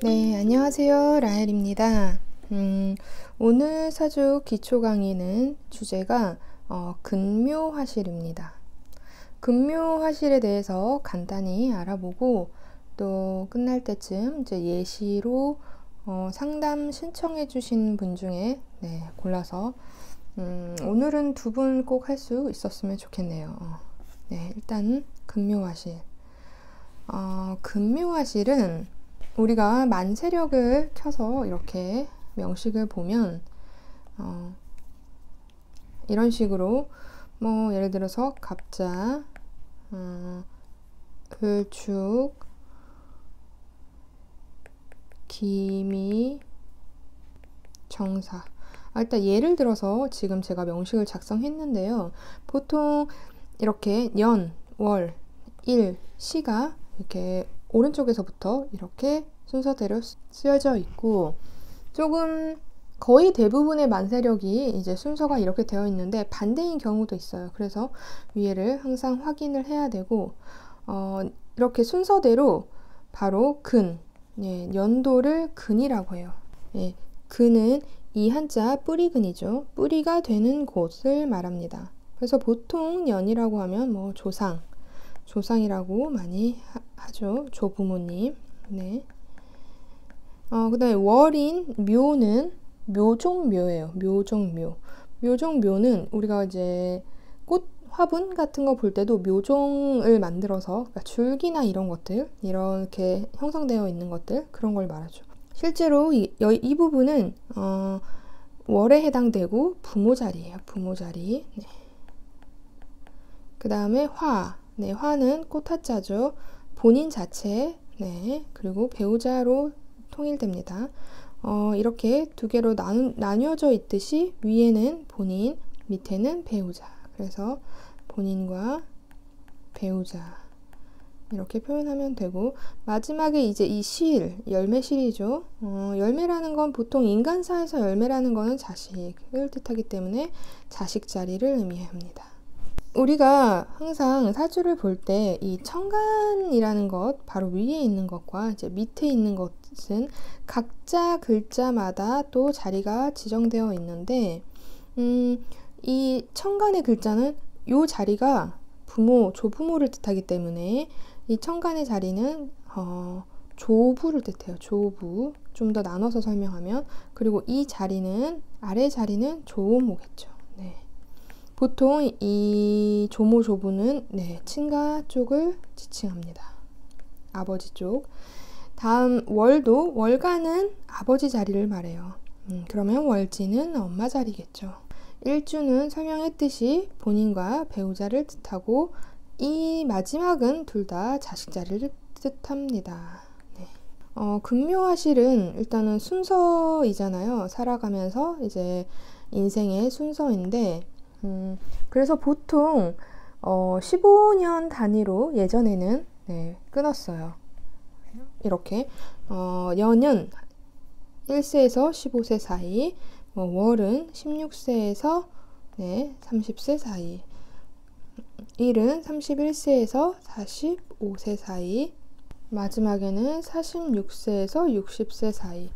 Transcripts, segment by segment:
네, 안녕하세요. 라헬입니다. 오늘 사주 기초 강의는 주제가 근묘화실입니다. 근묘화실에 대해서 간단히 알아보고 또 끝날 때쯤 이제 예시로 상담 신청해 주신 분 중에 골라서 오늘은 두 분 꼭 할 수 있었으면 좋겠네요. 일단 근묘화실. 근묘화실은 우리가 만세력을 켜서 이렇게 명식을 보면 이런 식으로 뭐 예를 들어서 갑자, 을축, 기미, 정사. 일단 예를 들어서 지금 제가 명식을 작성했는데요. 보통 이렇게 년, 월, 일, 시가 이렇게 오른쪽에서부터 이렇게 순서대로 쓰여져 있고, 조금 거의 대부분의 만세력이 이제 순서가 이렇게 되어 있는데 반대인 경우도 있어요. 그래서 위에를 항상 확인을 해야 되고, 이렇게 순서대로 바로 근, 연도를 근이라고 해요. 근은 이 한자 뿌리근이죠. 뿌리가 되는 곳을 말합니다. 그래서 보통 년이라고 하면 뭐 조상이라고 많이 하죠. 조부모님. 그 다음에 월인 묘는 묘종묘예요. 묘종묘. 묘종묘는 우리가 이제 꽃 화분 같은 거 볼 때도 묘종을 만들어서, 그러니까 줄기나 이런 것들, 이렇게 형성되어 있는 것들, 그런 걸 말하죠. 실제로 이 부분은 월에 해당되고 부모자리예요. 부모자리. 그 다음에 화는 꽃화자죠. 본인 자체, 그리고 배우자로 통일됩니다. 이렇게 두 개로 나뉘어져 있듯이 위에는 본인, 밑에는 배우자. 그래서 본인과 배우자 이렇게 표현하면 되고, 마지막에 이제 이 열매실이죠. 열매라는 건 보통 인간사에서 열매라는 거는 자식을 뜻하기 때문에 자식 자리를 의미합니다. 우리가 항상 사주를 볼 때 이 천간이라는 것, 바로 위에 있는 것과 이제 밑에 있는 것은 각자 글자마다 또 자리가 지정되어 있는데, 이 천간의 글자는 요 자리가 조부모를 뜻하기 때문에 이 천간의 자리는 조부를 뜻해요. 조부. 좀 더 나눠서 설명하면, 그리고 이 자리는, 아래 자리는 조모겠죠. 보통 이 조모, 조부는 친가 쪽을 지칭합니다. 아버지 쪽. 다음 월간은 아버지 자리를 말해요. 그러면 월지는 엄마 자리겠죠. 일주는 설명했듯이 본인과 배우자를 뜻하고, 이 마지막은 둘 다 자식 자리를 뜻합니다. 근묘화실은 일단은 순서이잖아요. 살아가면서 이제 인생의 순서인데, 그래서 보통 15년 단위로 예전에는 끊었어요. 이렇게 년은 1세에서 15세 사이, 월은 16세에서 30세 사이, 일은 31세에서 45세 사이, 마지막에는 46세에서 60세 사이.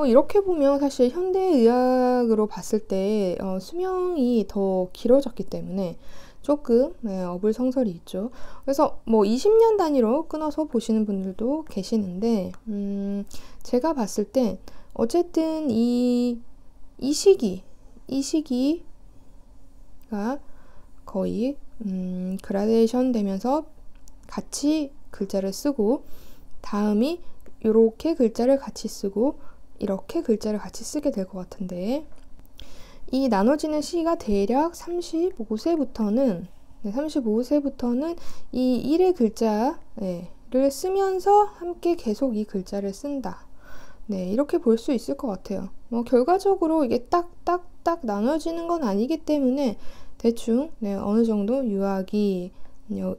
이렇게 보면 사실 현대의학으로 봤을 때 수명이 더 길어졌기 때문에 조금 어불성설이 있죠. 그래서 뭐 20년 단위로 끊어서 보시는 분들도 계시는데, 제가 봤을 때 어쨌든 이 시기가 거의 그라데이션 되면서 같이 글자를 쓰고, 다음이 이렇게 글자를 같이 쓰고, 이렇게 글자를 같이 쓰게 될 것 같은데, 이 나눠지는 시기가 대략 35세부터는 이 1의 글자를 쓰면서 함께 계속 이 글자를 쓴다. 이렇게 볼 수 있을 것 같아요. 결과적으로 이게 딱딱딱 나눠지는 건 아니기 때문에 대충 어느 정도 유아기,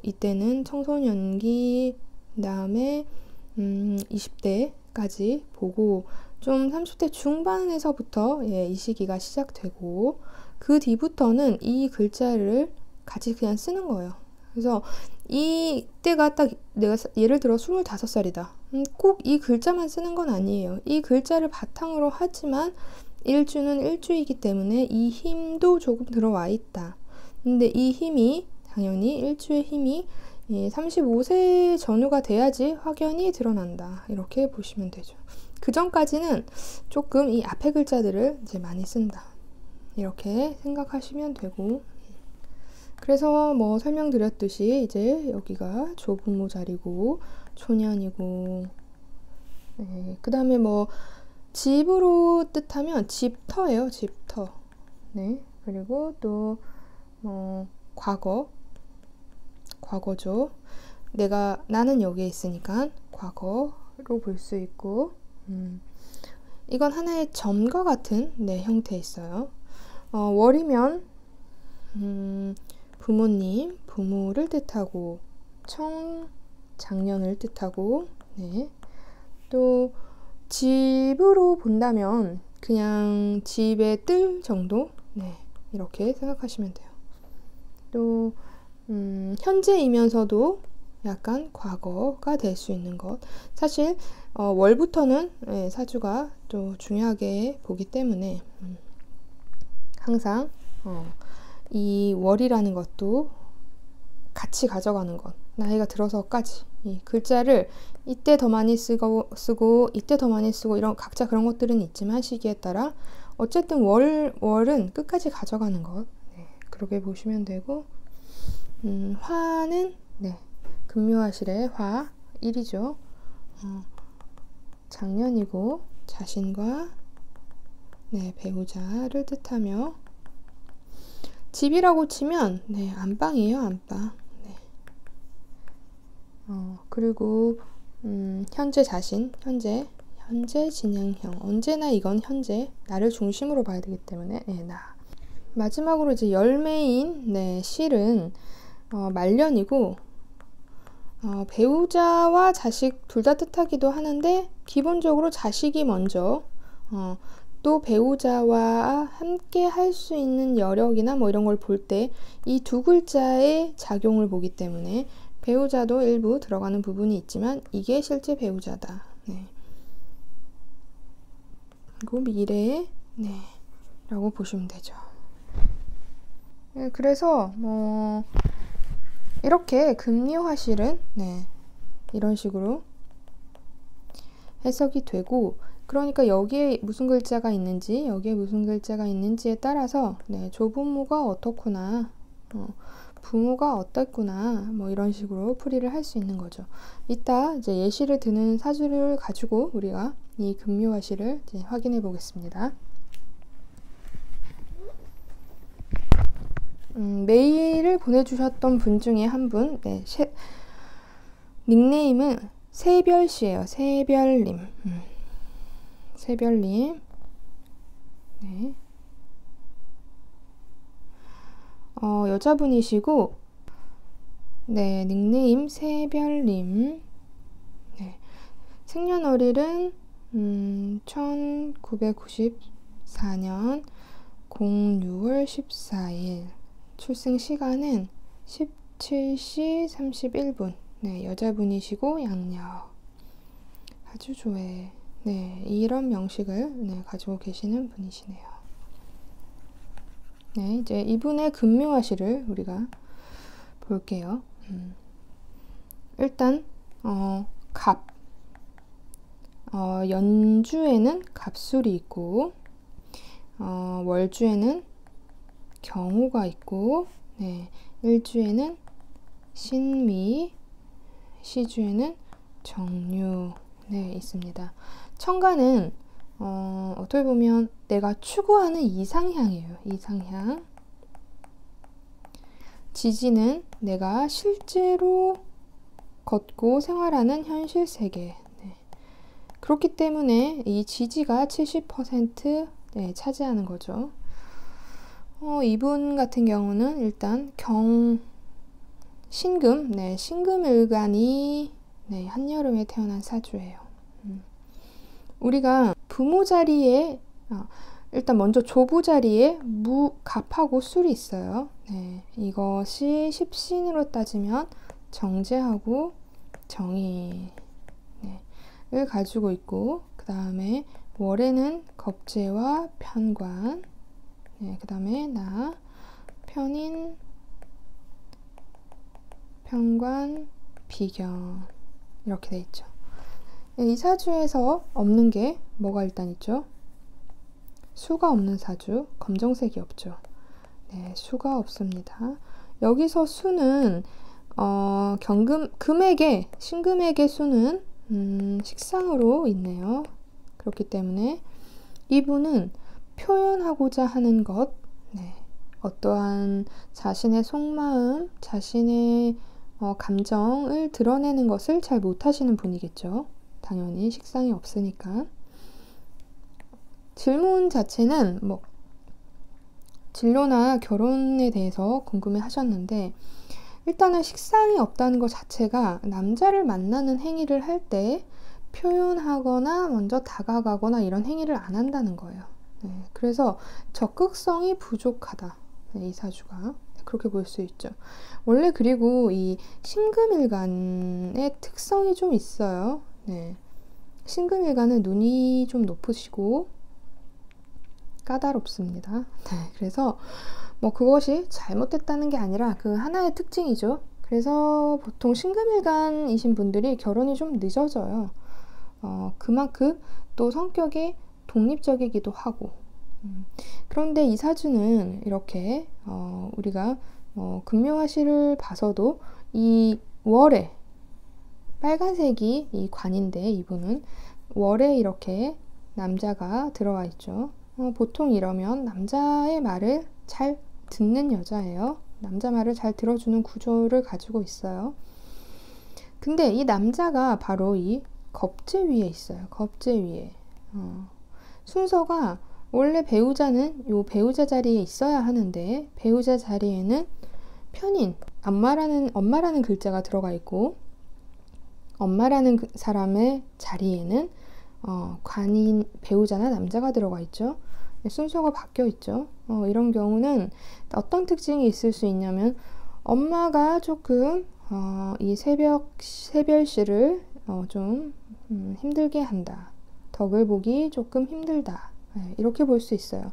이때는 청소년기, 그 다음에 20대까지 보고, 좀 30대 중반에서부터 이 시기가 시작되고, 그 뒤부터는 이 글자를 같이 그냥 쓰는 거예요. 그래서 이때가 딱 내가 예를 들어 25살이다. 꼭 이 글자만 쓰는 건 아니에요. 이 글자를 바탕으로 하지만 일주는 일주이기 때문에 이 힘도 조금 들어와 있다. 근데 이 힘이 당연히 일주의 힘이 35세 전후가 돼야지 확연히 드러난다. 이렇게 보시면 되죠. 그 전까지는 조금 이 앞에 글자들을 이제 많이 쓴다. 이렇게 생각하시면 되고, 그래서 뭐 설명드렸듯이 이제 여기가 조부모 자리고 초년이고, 네, 그 다음에 뭐 집으로 뜻하면 집터예요. 집터. 네, 그리고 또 뭐 과거죠. 나는 여기에 있으니까 과거로 볼 수 있고, 이건 하나의 점과 같은 네, 형태에 있어요. 월이면 부모님, 부모를 뜻하고, 작년을 뜻하고, 네. 또 집으로 본다면 그냥 집의 뜰 정도, 네, 이렇게 생각하시면 돼요. 또 현재이면서도 약간 과거가 될 수 있는 것. 사실 월부터는 네, 사주가 또 중요하게 보기 때문에 항상 이 월이라는 것도 같이 가져가는 것. 나이가 들어서까지 이 글자를 이때 더 많이 쓰고 이때 더 많이 쓰고 이런 각자 그런 것들은 있지만 시기에 따라 어쨌든 월은 끝까지 가져가는 것. 네, 그렇게 보시면 되고, 화는 네, 금묘화실의 화 1이죠. 작년이고 자신과 네, 배우자를 뜻하며, 집이라고 치면 네, 안방이에요. 안방. 네. 그리고 현재 자신, 현재 진행형. 언제나 이건 현재 나를 중심으로 봐야 되기 때문에 네, 나. 마지막으로 이제 열매인 네, 실은 말년이고, 배우자와 자식 둘 다 뜻하기도 하는데 기본적으로 자식이 먼저, 또 배우자와 함께 할 수 있는 여력이나 뭐 이런 걸 볼 때 이 두 글자의 작용을 보기 때문에 배우자도 일부 들어가는 부분이 있지만 이게 실제 배우자다. 네. 그리고 미래, 네, 라고 보시면 되죠. 네, 그래서 뭐 이렇게 금리화실은 네, 이런 식으로 해석이 되고, 그러니까 여기에 무슨 글자가 있는지 여기에 무슨 글자가 있는지에 따라서 네, 조부모가 어떻구나, 부모가 어떻구나, 뭐 이런 식으로 풀이를 할 수 있는 거죠. 이따 이제 예시를 드는 사주를 가지고 우리가 이 금묘화실을 이제 확인해 보겠습니다. 메일을 보내주셨던 분 중에 한 분, 네, 닉네임은 새별씨예요. 새별님. 새별님. 네. 여자분이시고, 네, 닉네임 새별님. 네. 생년월일은 1994년 06월 14일. 출생 시간은 17시 31분. 네, 여자분이시고 양력. 아주 좋아해. 네, 이런 명식을 네, 가지고 계시는 분이시네요. 네, 이제 이분의 금묘화실을 우리가 볼게요. 일단 갑. 연주에는 갑술이 있고, 월주에는 경우가 있고, 네, 일주에는 신미, 시주에는 정유, 네, 있습니다. 천간은 어떻게 보면 내가 추구하는 이상향이에요. 이상향. 지지는 내가 실제로 걷고 생활하는 현실 세계. 네. 그렇기 때문에 이 지지가 70% 네, 차지하는 거죠. 이분 같은 경우는 일단 신금, 네, 신금일간이 네, 한여름에 태어난 사주예요. 우리가 부모 자리에, 일단 먼저 조부 자리에 갑하고 술이 있어요. 네, 이것이 십신으로 따지면 정제하고 정이. 네, 가지고 있고, 그 다음에 월에는 겁재와 편관, 네, 그 다음에 나, 편인, 편관, 비견, 이렇게 돼 있죠. 이 사주에서 없는 게 뭐가 일단 있죠? 수가 없는 사주, 검정색이 없죠. 네, 수가 없습니다. 여기서 수는 금액의, 신금액의 수는 식상으로 있네요. 그렇기 때문에 이분은 표현하고자 하는 것, 네, 어떠한 자신의 속마음, 자신의 감정을 드러내는 것을 잘 못하시는 분이겠죠. 당연히 식상이 없으니까. 질문 자체는 뭐 진로나 결혼에 대해서 궁금해 하셨는데, 일단은 식상이 없다는 것 자체가 남자를 만나는 행위를 할 때 표현하거나 먼저 다가가거나 이런 행위를 안 한다는 거예요. 네, 그래서 적극성이 부족하다. 네, 이 사주가. 그렇게 볼 수 있죠. 원래 그리고 이 신금일간의 특성이 좀 있어요. 네, 신금일간은 눈이 좀 높으시고 까다롭습니다. 네, 그래서 뭐 그것이 잘못됐다는 게 아니라 그 하나의 특징이죠. 그래서 보통 신금일간이신 분들이 결혼이 좀 늦어져요. 그만큼 또 성격이 독립적이기도 하고. 그런데 이 사주는 이렇게 우리가 금묘화시를 봐서도 이 월에 빨간색이 이 관인데, 이분은 월에 이렇게 남자가 들어와 있죠. 보통 이러면 남자의 말을 잘 듣는 여자예요. 남자 말을 잘 들어주는 구조를 가지고 있어요. 근데 이 남자가 바로 이 겁재 위에 있어요. 겁재 위에. 순서가 원래 배우자는 요 배우자 자리에 있어야 하는데, 배우자 자리에는 편인, 엄마라는 글자가 들어가 있고, 엄마라는 사람의 자리에는 관인, 배우자나 남자가 들어가 있죠. 순서가 바뀌어 있죠. 이런 경우는 어떤 특징이 있을 수 있냐면, 엄마가 조금 이 새별시를 좀 힘들게 한다. 덕을 보기 조금 힘들다. 네, 이렇게 볼 수 있어요.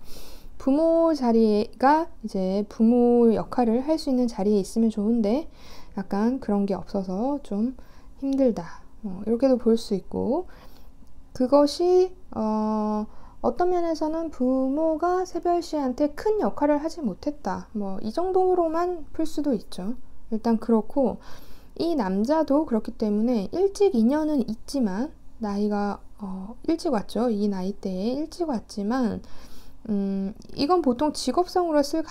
부모 자리가 이제 부모 역할을 할 수 있는 자리에 있으면 좋은데, 약간 그런 게 없어서 좀 힘들다. 이렇게도 볼 수 있고, 그것이 어떤 면에서는 부모가 새별시한테 큰 역할을 하지 못했다. 뭐 이 정도로만 풀 수도 있죠. 일단 그렇고, 이 남자도 그렇기 때문에 일찍 인연은 있지만, 나이가 일찍 왔죠. 이 나이대에 일찍 왔지만, 이건 보통 직업성으로 쓸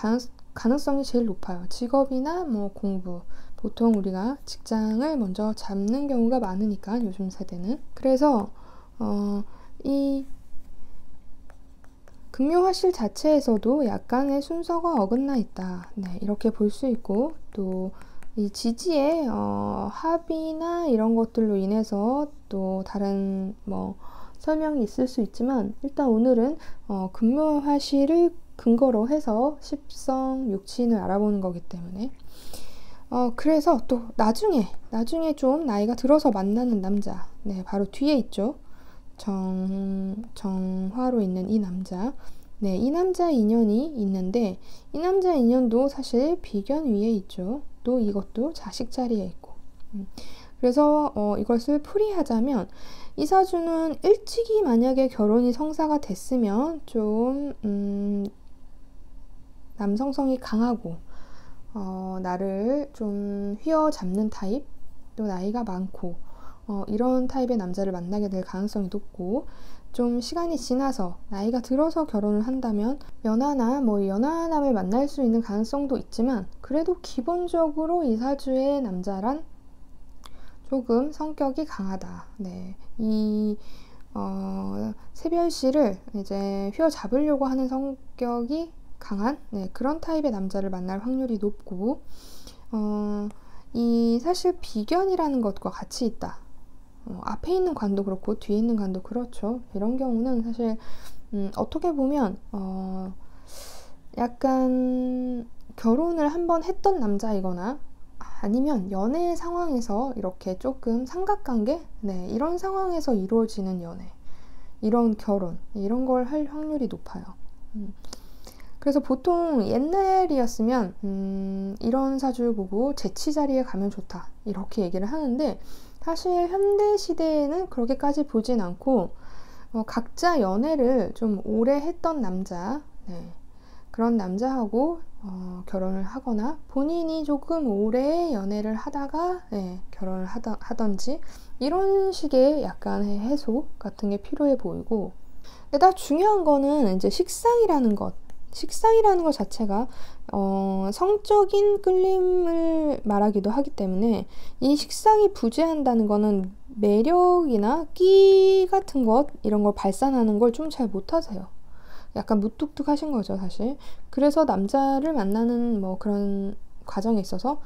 가능성이 제일 높아요. 직업이나 뭐 공부. 보통 우리가 직장을 먼저 잡는 경우가 많으니까, 요즘 세대는. 그래서 이 금요화실 자체에서도 약간의 순서가 어긋나 있다. 네, 이렇게 볼 수 있고, 또 이 지지의 합의나 이런 것들로 인해서 또 다른 뭐 설명이 있을 수 있지만, 일단 오늘은 금요화실을 근거로 해서 십성, 육친을 알아보는 거기 때문에, 그래서 또 나중에 좀 나이가 들어서 만나는 남자, 네, 바로 뒤에 있죠. 정화로 있는 이 남자. 네, 이 남자 인연이 있는데, 이 남자 인연도 사실 비견 위에 있죠. 또 이것도 자식 자리에 있고. 그래서 이것을 풀이하자면, 이 사주는 일찍이 만약에 결혼이 성사가 됐으면 좀 남성성이 강하고 나를 좀 휘어잡는 타입, 또 나이가 많고 이런 타입의 남자를 만나게 될 가능성이 높고, 좀 시간이 지나서 나이가 들어서 결혼을 한다면 연하나 뭐 연하남을 만날 수 있는 가능성도 있지만, 그래도 기본적으로 이 사주의 남자란 조금 성격이 강하다. 네, 이 새별시를 이제 휘어잡으려고 하는 성격이 강한, 네, 그런 타입의 남자를 만날 확률이 높고, 이 사실 비견이라는 것과 같이 있다. 앞에 있는 관도 그렇고 뒤에 있는 관도 그렇죠. 이런 경우는 사실 어떻게 보면 약간 결혼을 한번 했던 남자이거나 아니면 연애 상황에서 이렇게 조금 삼각관계? 네, 이런 상황에서 이루어지는 연애, 이런 결혼, 이런 걸 할 확률이 높아요. 그래서 보통 옛날이었으면 이런 사주 보고 제치 자리에 가면 좋다 이렇게 얘기를 하는데, 사실 현대 시대에는 그렇게까지 보진 않고 각자 연애를 좀 오래 했던 남자, 네, 그런 남자하고 결혼을 하거나 본인이 조금 오래 연애를 하다가 네, 결혼을 하던지 이런 식의 약간의 해소 같은 게 필요해 보이고, 일단 중요한 거는 이제 식상이라는 것 자체가 성적인 끌림을 말하기도 하기 때문에, 이 식상이 부재한다는 거는 매력이나 끼 같은 것 이런 걸 발산하는 걸 좀 잘 못하세요. 약간 무뚝뚝하신 거죠, 사실. 그래서 남자를 만나는 뭐 그런 과정에 있어서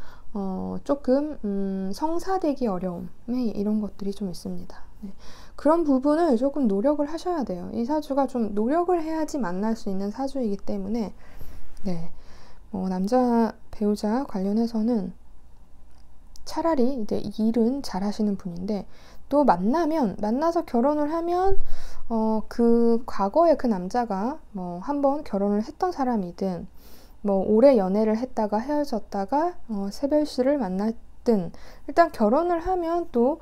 조금 성사되기 어려움, 이런 것들이 좀 있습니다. 네. 그런 부분을 조금 노력을 하셔야 돼요. 이 사주가 좀 노력을 해야지 만날 수 있는 사주이기 때문에, 네, 남자 배우자 관련해서는 차라리 이제 일은 잘 하시는 분인데, 또 만나서 결혼을 하면 그 과거에 그 남자가 뭐 한번 결혼을 했던 사람이든, 뭐 오래 연애를 했다가 헤어졌다가 새별씨를 만났든, 일단 결혼을 하면 또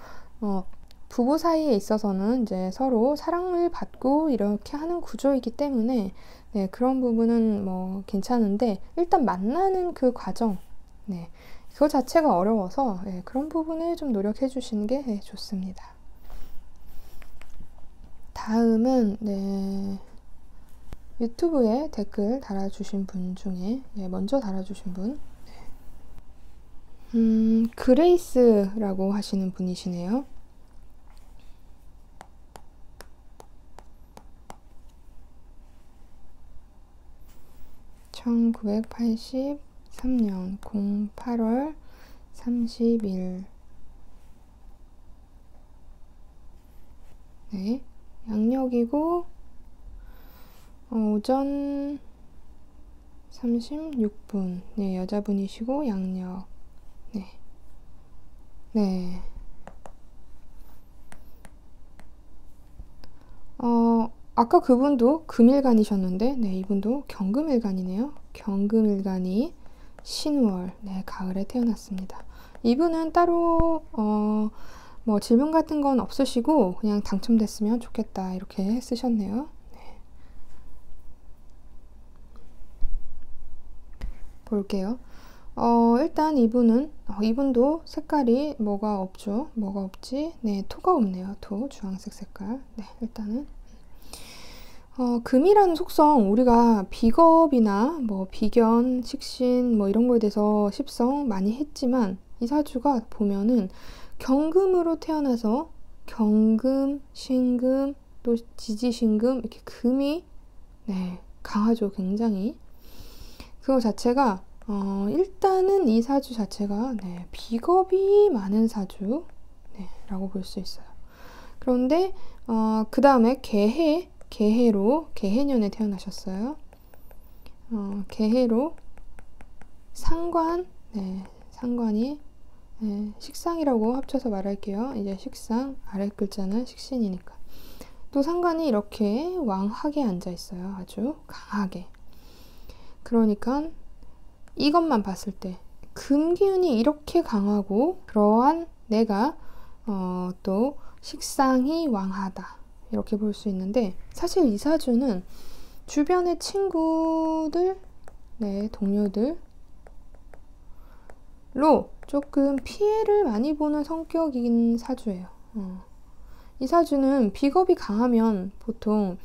부부 사이에 있어서는 이제 서로 사랑을 받고 이렇게 하는 구조이기 때문에, 네, 그런 부분은 뭐 괜찮은데, 일단 만나는 그 과정, 네, 그거 자체가 어려워서 네, 그런 부분을 좀 노력해 주시는 게 네, 좋습니다. 다음은 네, 유튜브에 댓글 달아주신 분 중에 먼저 달아주신 분, 그레이스라고 하시는 분이시네요. 1983년 08월 30일. 네, 양력이고 오전 36분. 네, 여자분이시고 양력. 네. 네. 아까 그분도 금일간이셨는데, 네, 이분도 경금일간이네요. 경금일간이 신월, 네, 가을에 태어났습니다. 이분은 따로 뭐 질문 같은 건 없으시고 그냥 당첨됐으면 좋겠다 이렇게 쓰셨네요. 네. 볼게요. 일단 이분도 색깔이 뭐가 없죠. 뭐가 없지? 네, 토가 없네요. 토, 주황색 색깔. 네, 일단은 금이라는 속성, 우리가 비겁이나 뭐 비견, 식신 뭐 이런 거에 대해서 십성 많이 했지만, 이 사주가 보면은 경금으로 태어나서 경금, 신금, 또 지지신금, 이렇게 금이 네, 강하죠. 굉장히. 그거 자체가 일단은 이 사주 자체가 네, 비겁이 많은 사주, 네, 라고 볼 수 있어요. 그런데 그 다음에 개해년에 태어나셨어요. 개해로 상관, 네, 상관이 네, 식상이라고 합쳐서 말할게요. 이제 식상, 아래 글자는 식신이니까. 또 상관이 이렇게 왕하게 앉아 있어요. 아주 강하게. 그러니까 이것만 봤을 때 금기운이 이렇게 강하고, 그러한 내가 또 식상이 왕하다 이렇게 볼 수 있는데, 사실 이 사주는 주변의 친구들, 네, 동료들로 조금 피해를 많이 보는 성격인 사주예요. 이 사주는 비겁이 강하면 보통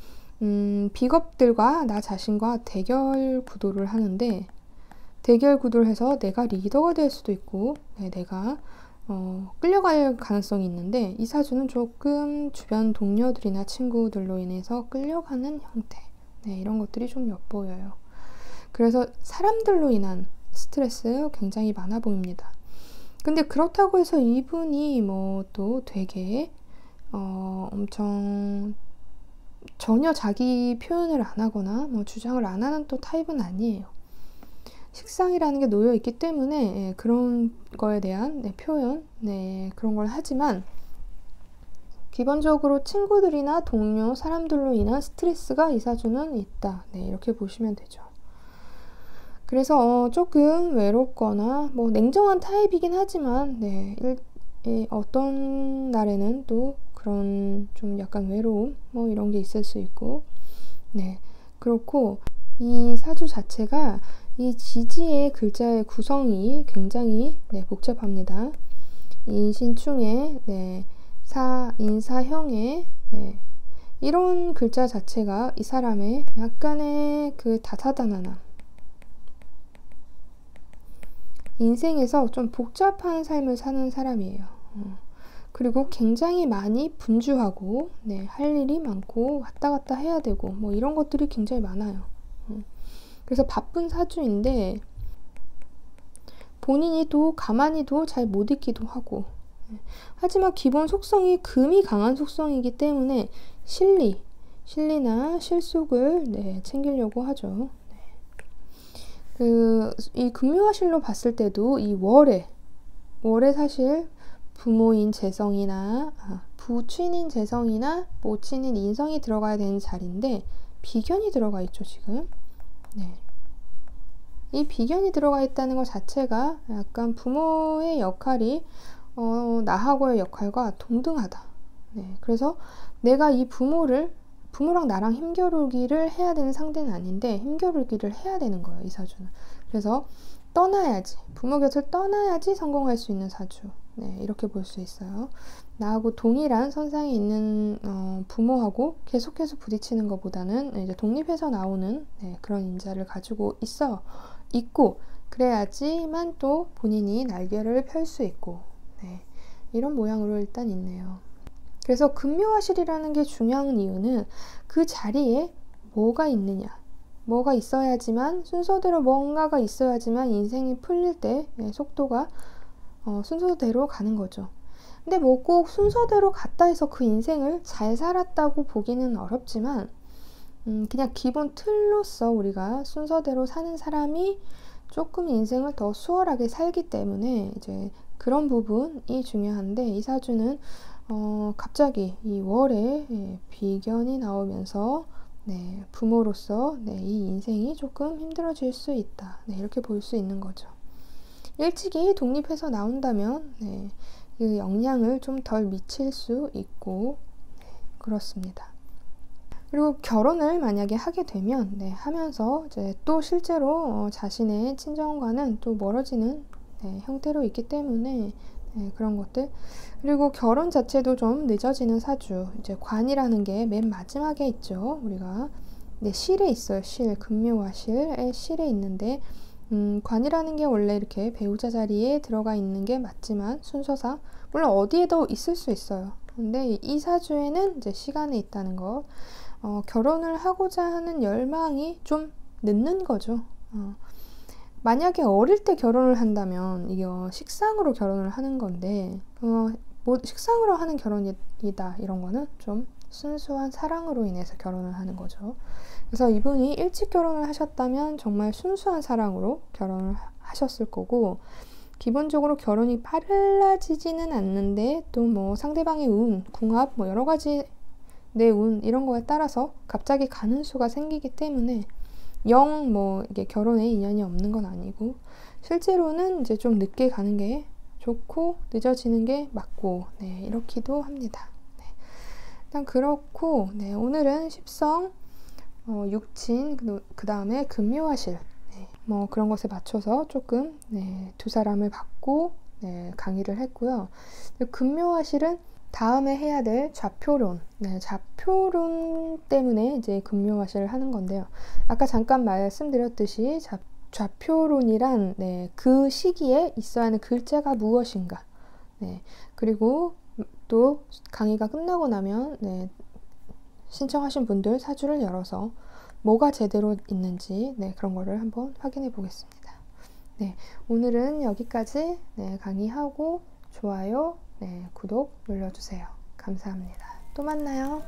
비겁들과 나 자신과 대결 구도를 하는데, 대결 구도를 해서 내가 리더가 될 수도 있고, 네, 내가 끌려갈 가능성이 있는데, 이 사주는 조금 주변 동료들이나 친구들로 인해서 끌려가는 형태, 네, 이런 것들이 좀 엿보여요. 그래서 사람들로 인한 스트레스 굉장히 많아 보입니다. 근데 그렇다고 해서 이분이 뭐 또 되게 엄청 전혀 자기 표현을 안 하거나 뭐 주장을 안 하는 또 타입은 아니에요. 식상이라는 게 놓여 있기 때문에 예, 그런 거에 대한 네, 표현, 네, 그런 걸 하지만 기본적으로 친구들이나 동료, 사람들로 인한 스트레스가 이 사주는 있다. 네, 이렇게 보시면 되죠. 그래서 조금 외롭거나 뭐 냉정한 타입이긴 하지만 네, 어떤 날에는 또 그런 좀 약간 외로움 뭐 이런 게 있을 수 있고 네, 그렇고 이 사주 자체가 이 지지의 글자의 구성이 굉장히 네, 복잡합니다. 인신충의 네, 인사형의 네, 이런 글자 자체가 이 사람의 약간의 그 다사다난함, 인생에서 좀 복잡한 삶을 사는 사람이에요. 그리고 굉장히 많이 분주하고 네, 할 일이 많고 왔다 갔다 해야 되고 뭐 이런 것들이 굉장히 많아요. 그래서 바쁜 사주인데 본인이 또 가만히도 잘 못 있기도 하고 하지만 기본 속성이 금이 강한 속성이기 때문에 실리나 실속을 네, 챙기려고 하죠. 이 금묘화실로 봤을 때도 이 월에 사실 부모인 재성이나 부친인 재성이나 모친인 인성이 들어가야 되는 자리인데 비견이 들어가 있죠 지금. 네. 이 비견이 들어가 있다는 것 자체가 약간 부모의 역할이 나하고의 역할과 동등하다. 네. 그래서 내가 이 부모랑 나랑 힘겨루기를 해야 되는 상대는 아닌데 힘겨루기를 해야 되는 거예요 이 사주는. 그래서 떠나야지, 부모 곁을 떠나야지 성공할 수 있는 사주. 네, 이렇게 볼 수 있어요. 나하고 동일한 선상에 있는 부모하고 계속해서 부딪히는 것보다는 이제 독립해서 나오는 네, 그런 인자를 가지고 있고 그래야지만 또 본인이 날개를 펼 수 있고 네, 이런 모양으로 일단 있네요. 그래서 금묘화실이라는 게 중요한 이유는 그 자리에 뭐가 있느냐, 뭐가 있어야지만 순서대로 뭔가가 있어야지만 인생이 풀릴 때 속도가 순서대로 가는 거죠. 근데 뭐 꼭 순서대로 갔다 해서 그 인생을 잘 살았다고 보기는 어렵지만 그냥 기본 틀로서 우리가 순서대로 사는 사람이 조금 인생을 더 수월하게 살기 때문에 이제 그런 부분이 중요한데 이 사주는 갑자기 이 월에 비견이 나오면서 네, 부모로서 네, 이 인생이 조금 힘들어질 수 있다. 네, 이렇게 볼 수 있는 거죠. 일찍이 독립해서 나온다면 네, 그 영향을 좀 덜 미칠 수 있고 네, 그렇습니다. 그리고 결혼을 만약에 하게 되면 네, 하면서 이제 또 실제로 자신의 친정과는 또 멀어지는 네, 형태로 있기 때문에 네, 그런 것들. 그리고 결혼 자체도 좀 늦어지는 사주. 이제 관이라는 게 맨 마지막에 있죠. 우리가 네, 실에 있어요. 금묘화실에 실에 있는데 관이라는 게 원래 이렇게 배우자 자리에 들어가 있는 게 맞지만 순서상 물론 어디에도 있을 수 있어요. 근데 이 사주에는 이제 시간에 있다는 것. 결혼을 하고자 하는 열망이 좀 늦는 거죠. 만약에 어릴 때 결혼을 한다면 이게 식상으로 결혼을 하는 건데 뭐 식상으로 하는 결혼이다 이런 거는 좀 순수한 사랑으로 인해서 결혼을 하는 거죠. 그래서 이분이 일찍 결혼을 하셨다면 정말 순수한 사랑으로 결혼을 하셨을 거고 기본적으로 결혼이 빨라지지는 않는데 또 뭐 상대방의 운, 궁합 뭐 여러 가지 내 운 이런 거에 따라서 갑자기 가는 수가 생기기 때문에 뭐 이게 결혼에 인연이 없는 건 아니고 실제로는 이제 좀 늦게 가는 게 좋고 늦어지는 게 맞고 네, 이렇기도 합니다. 네. 일단 그렇고 네, 오늘은 십성, 육진 그 다음에 금묘화실 네, 뭐 그런 것에 맞춰서 조금 네, 두 사람을 받고 네, 강의를 했고요. 금묘화실은 다음에 해야 될 좌표론, 네, 좌표론 때문에 이제 금묘화실을 하는 건데요. 아까 잠깐 말씀드렸듯이 좌표론이란 네, 그 시기에 있어야 하는 글자가 무엇인가. 네, 그리고 또 강의가 끝나고 나면 네, 신청하신 분들 사주를 열어서 뭐가 제대로 있는지 네, 그런 거를 한번 확인해 보겠습니다. 네, 오늘은 여기까지 네, 강의하고 좋아요, 네, 구독 눌러주세요. 감사합니다. 또 만나요.